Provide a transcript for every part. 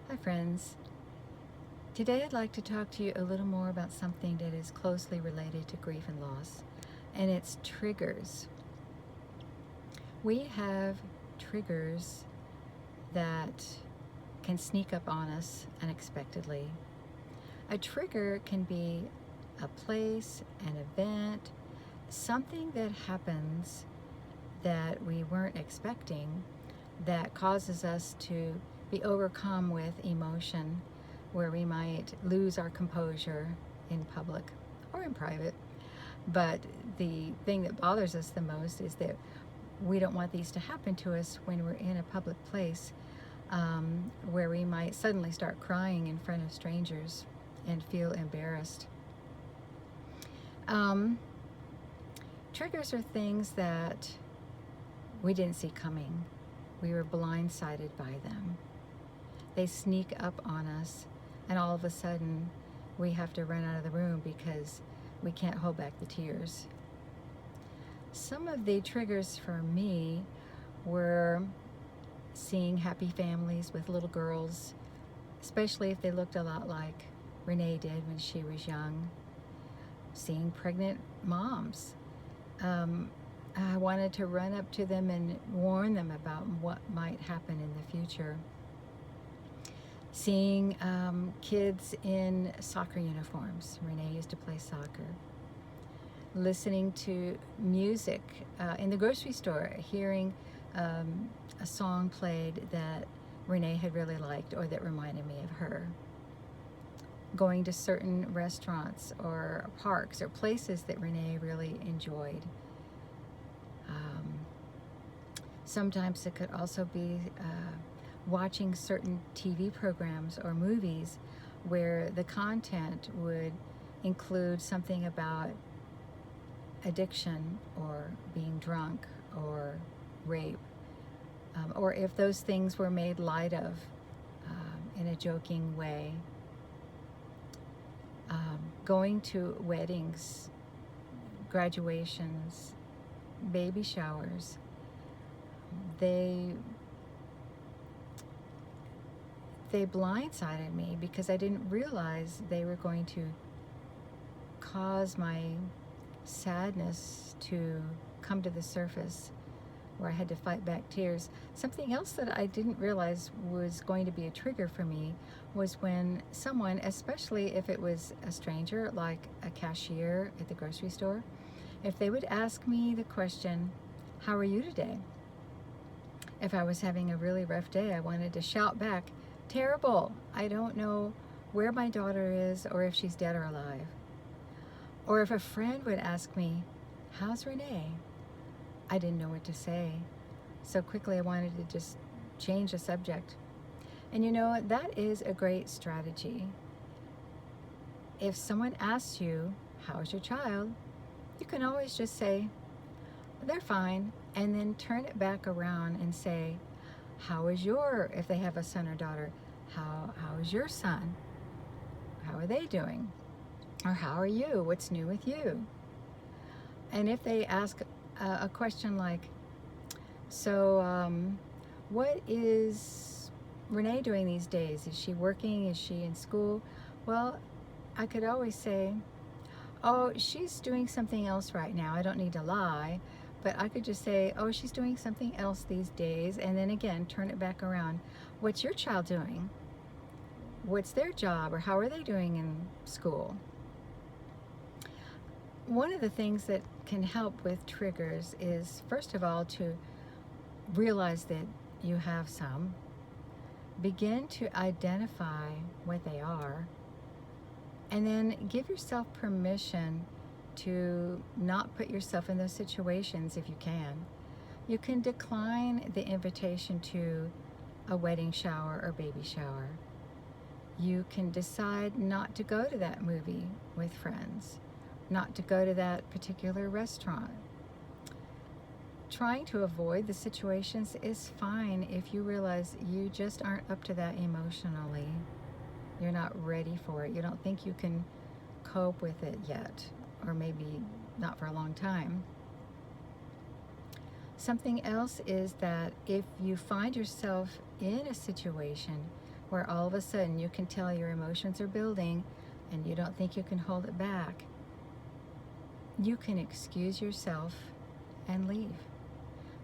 Hi friends. Today I'd like to talk to you a little more about something that is closely related to grief and loss, and it's triggers. We have triggers that can sneak up on us unexpectedly. A trigger can be a place, an event, something that happens that we weren't expecting that causes us to be overcome with emotion, where we might lose our composure in public or in private. But the thing that bothers us the most is that we don't want these to happen to us when we're in a public place, where we might suddenly start crying in front of strangers and feel embarrassed. Triggers are things that we didn't see coming. We were blindsided by them. They sneak up on us, and all of a sudden we have to run out of the room because we can't hold back the tears. Some of the triggers for me were seeing happy families with little girls, especially if they looked a lot like Renee did when she was young. Seeing pregnant moms. I wanted to run up to them and warn them about what might happen in the future. Seeing kids in soccer uniforms. Renee used to play soccer. Listening to music in the grocery store, hearing a song played that Renee had really liked or that reminded me of her. Going to certain restaurants or parks or places that Renee really enjoyed. Sometimes it could also be watching certain TV programs or movies where the content would include something about addiction or being drunk or rape, or if those things were made light of in a joking way. Going to weddings, graduations, baby showers, they blindsided me because I didn't realize they were going to cause my sadness to come to the surface, where I had to fight back tears. Something else that I didn't realize was going to be a trigger for me was when someone, especially if it was a stranger, like a cashier at the grocery store, if they would ask me the question, "How are you today?" If I was having a really rough day, I wanted to shout back, "Terrible! I don't know where my daughter is or if she's dead or alive." Or if a friend would ask me, "How's Renee?" I didn't know what to say. So quickly I wanted to just change the subject. And you know, that is a great strategy. If someone asks you, "How's your child?" you can always just say, "They're fine," and then turn it back around and say, if they have a son or daughter, how is your son? How are they doing? Or how are you? What's new with you? And if they ask a question like, what is Renee doing these days? Is she working? Is she in school? Well, I could always say, "Oh, she's doing something else right now." I don't need to lie, but I could just say, "Oh, she's doing something else these days," and then again, turn it back around. What's your child doing? What's their job, or how are they doing in school? One of the things that can help with triggers is, first of all, to realize that you have some. Begin to identify what they are, and then give yourself permission to not put yourself in those situations if you can. You can decline the invitation to a wedding shower or baby shower. You can decide not to go to that movie with friends, not to go to that particular restaurant. Trying to avoid the situations is fine if you realize you just aren't up to that emotionally. You're not ready for it. You don't think you can cope with it yet, or maybe not for a long time. Something else is that if you find yourself in a situation where all of a sudden you can tell your emotions are building and you don't think you can hold it back, you can excuse yourself and leave.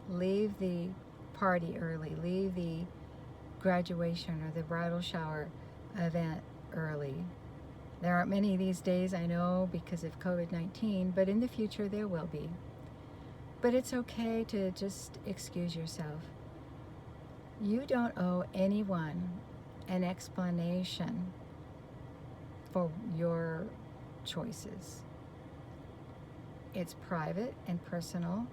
Leave the party early. Leave the graduation or the bridal shower event early. There aren't many these days, I know, because of COVID-19, but in the future there will be. But it's okay to just excuse yourself. You don't owe anyone an explanation for your choices. It's private and personal,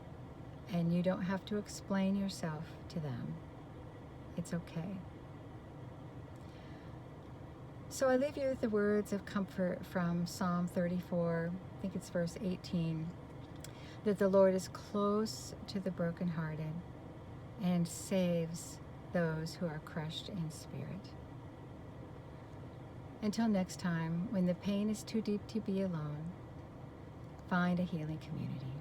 and you don't have to explain yourself to them. It's okay. So I leave you with the words of comfort from Psalm 34, I think it's verse 18, that the Lord is close to the brokenhearted and saves those who are crushed in spirit. Until next time, when the pain is too deep to be alone, find a healing community.